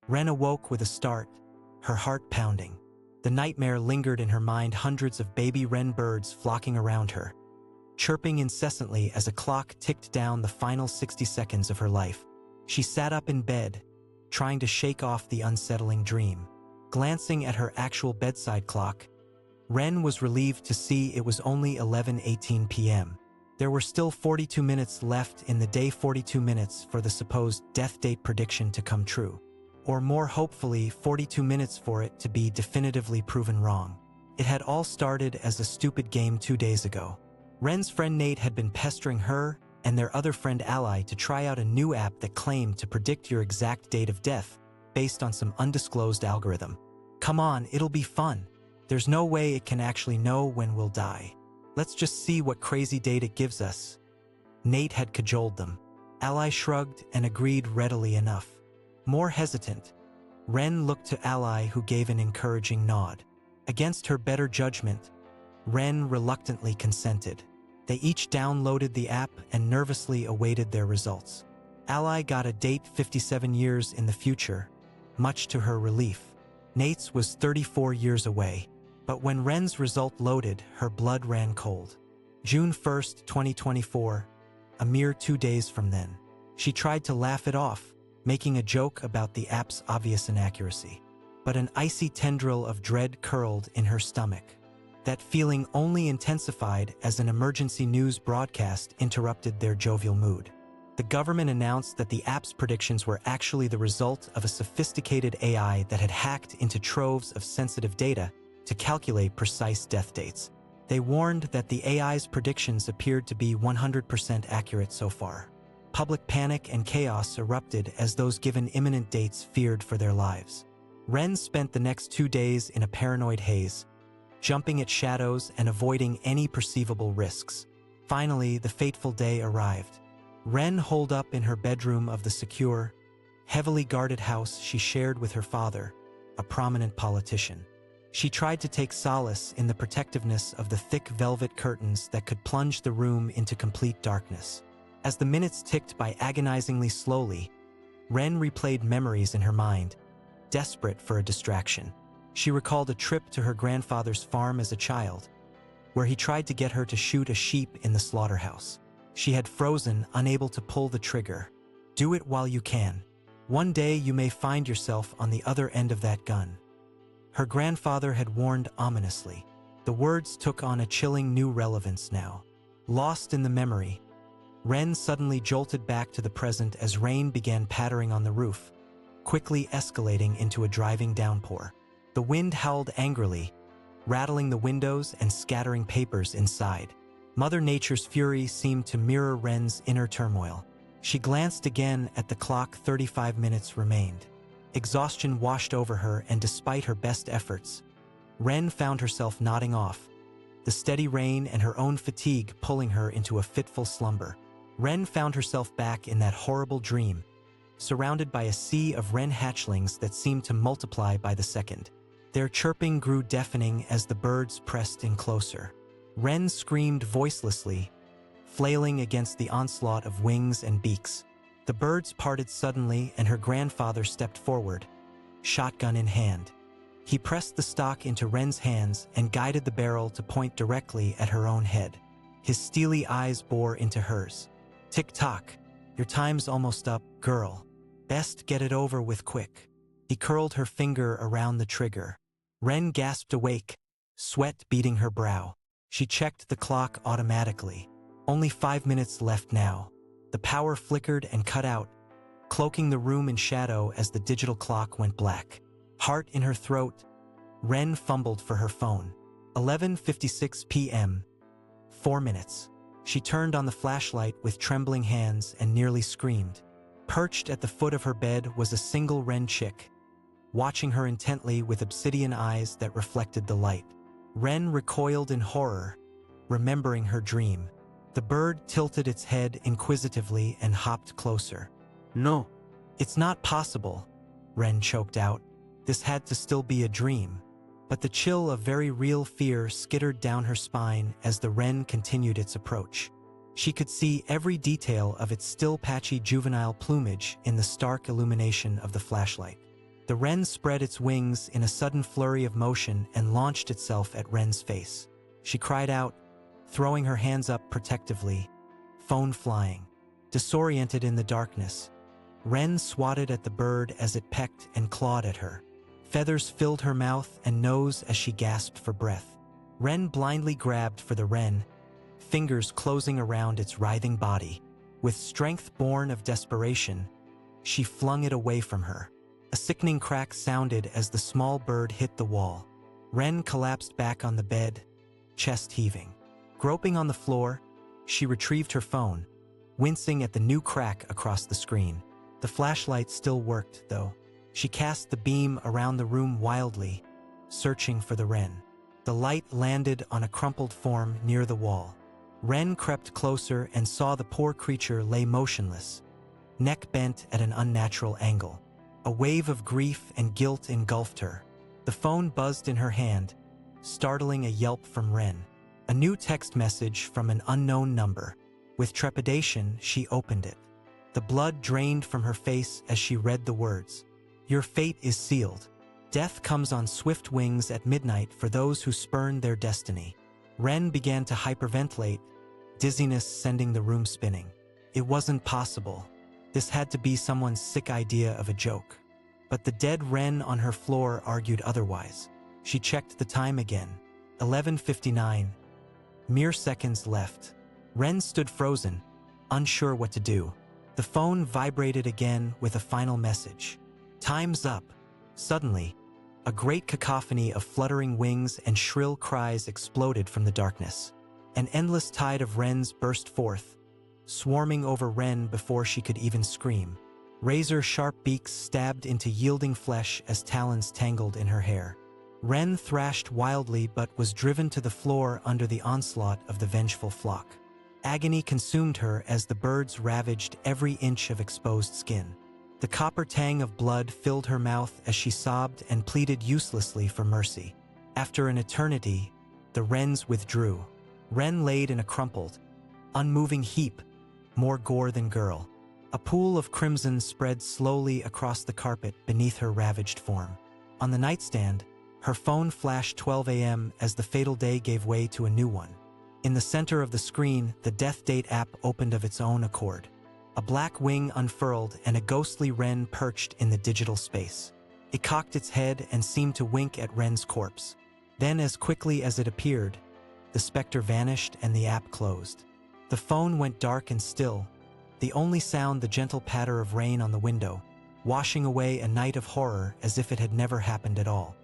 Wren awoke with a start, her heart pounding. The nightmare lingered in her mind, hundreds of baby wren birds flocking around her, chirping incessantly as a clock ticked down the final 60 seconds of her life. She sat up in bed, trying to shake off the unsettling dream. Glancing at her actual bedside clock, Wren was relieved to see it was only 11:18 p.m. There were still 42 minutes left in the day, 42 minutes for the supposed death date prediction to come true. Or more hopefully, 42 minutes for it to be definitively proven wrong. It had all started as a stupid game 2 days ago. Wren's friend Nate had been pestering her and their other friend Ally to try out a new app that claimed to predict your exact date of death based on some undisclosed algorithm. Come on, it'll be fun. There's no way it can actually know when we'll die. Let's just see what crazy date it gives us. Nate had cajoled them. Ally shrugged and agreed readily enough. More hesitant, Wren looked to Ally, who gave an encouraging nod. Against her better judgment, Wren reluctantly consented. They each downloaded the app and nervously awaited their results. Ally got a date 57 years in the future, much to her relief. Nate's was 34 years away, but when Wren's result loaded, her blood ran cold. June 1st, 2024, a mere 2 days from then. She tried to laugh it off, making a joke about the app's obvious inaccuracy. But an icy tendril of dread curled in her stomach. That feeling only intensified as an emergency news broadcast interrupted their jovial mood. The government announced that the app's predictions were actually the result of a sophisticated AI that had hacked into troves of sensitive data to calculate precise death dates. They warned that the AI's predictions appeared to be 100% accurate so far. Public panic and chaos erupted as those given imminent dates feared for their lives. Wren spent the next 2 days in a paranoid haze, jumping at shadows and avoiding any perceivable risks. Finally, the fateful day arrived. Wren holed up in her bedroom of the secure, heavily guarded house she shared with her father, a prominent politician. She tried to take solace in the protectiveness of the thick velvet curtains that could plunge the room into complete darkness. As the minutes ticked by agonizingly slowly, Wren replayed memories in her mind, desperate for a distraction. She recalled a trip to her grandfather's farm as a child, where he tried to get her to shoot a sheep in the slaughterhouse. She had frozen, unable to pull the trigger. Do it while you can. One day you may find yourself on the other end of that gun. Her grandfather had warned ominously. The words took on a chilling new relevance now. Lost in the memory, Wren suddenly jolted back to the present as rain began pattering on the roof, quickly escalating into a driving downpour. The wind howled angrily, rattling the windows and scattering papers inside. Mother Nature's fury seemed to mirror Wren's inner turmoil. She glanced again at the clock. 35 minutes remained. Exhaustion washed over her, and despite her best efforts, Wren found herself nodding off, the steady rain and her own fatigue pulling her into a fitful slumber. Wren found herself back in that horrible dream, surrounded by a sea of wren hatchlings that seemed to multiply by the second. Their chirping grew deafening as the birds pressed in closer. Wren screamed voicelessly, flailing against the onslaught of wings and beaks. The birds parted suddenly and her grandfather stepped forward, shotgun in hand. He pressed the stock into Wren's hands and guided the barrel to point directly at her own head. His steely eyes bore into hers. "Tick-tock, your time's almost up, girl. Best get it over with quick." He curled her finger around the trigger. Wren gasped awake, sweat beading her brow. She checked the clock automatically. Only 5 minutes left now. The power flickered and cut out, cloaking the room in shadow as the digital clock went black. Heart in her throat, Wren fumbled for her phone. 11:56 p.m. 4 minutes. She turned on the flashlight with trembling hands and nearly screamed. Perched at the foot of her bed was a single wren chick, watching her intently with obsidian eyes that reflected the light. Wren recoiled in horror, remembering her dream. The bird tilted its head inquisitively and hopped closer. "No, it's not possible," Wren choked out. This had to still be a dream. But the chill of very real fear skittered down her spine as the wren continued its approach. She could see every detail of its still patchy juvenile plumage in the stark illumination of the flashlight. The wren spread its wings in a sudden flurry of motion and launched itself at Wren's face. She cried out, throwing her hands up protectively, phone flying. Disoriented in the darkness, Wren swatted at the bird as it pecked and clawed at her. Feathers filled her mouth and nose as she gasped for breath. Wren blindly grabbed for the wren, fingers closing around its writhing body. With strength born of desperation, she flung it away from her. A sickening crack sounded as the small bird hit the wall. Wren collapsed back on the bed, chest heaving. Groping on the floor, she retrieved her phone, wincing at the new crack across the screen. The flashlight still worked, though. She cast the beam around the room wildly, searching for the wren. The light landed on a crumpled form near the wall. Wren crept closer and saw the poor creature lay motionless, neck bent at an unnatural angle. A wave of grief and guilt engulfed her. The phone buzzed in her hand, startling a yelp from Wren. A new text message from an unknown number. With trepidation, she opened it. The blood drained from her face as she read the words. "Your fate is sealed. Death comes on swift wings at midnight for those who spurn their destiny." Wren began to hyperventilate, dizziness sending the room spinning. It wasn't possible. This had to be someone's sick idea of a joke. But the dead wren on her floor argued otherwise. She checked the time again. 11:59. Mere seconds left. Wren stood frozen, unsure what to do. The phone vibrated again with a final message. "Time's up." Suddenly, a great cacophony of fluttering wings and shrill cries exploded from the darkness. An endless tide of wrens burst forth, swarming over Wren before she could even scream. Razor-sharp beaks stabbed into yielding flesh as talons tangled in her hair. Wren thrashed wildly but was driven to the floor under the onslaught of the vengeful flock. Agony consumed her as the birds ravaged every inch of exposed skin. The copper tang of blood filled her mouth as she sobbed and pleaded uselessly for mercy. After an eternity, the wrens withdrew. Wren laid in a crumpled, unmoving heap, more gore than girl. A pool of crimson spread slowly across the carpet beneath her ravaged form. On the nightstand, her phone flashed 12 a.m. as the fatal day gave way to a new one. In the center of the screen, the death date app opened of its own accord. A black wing unfurled and a ghostly wren perched in the digital space. It cocked its head and seemed to wink at Wren's corpse. Then, as quickly as it appeared, the specter vanished and the app closed. The phone went dark and still, the only sound the gentle patter of rain on the window, washing away a night of horror as if it had never happened at all.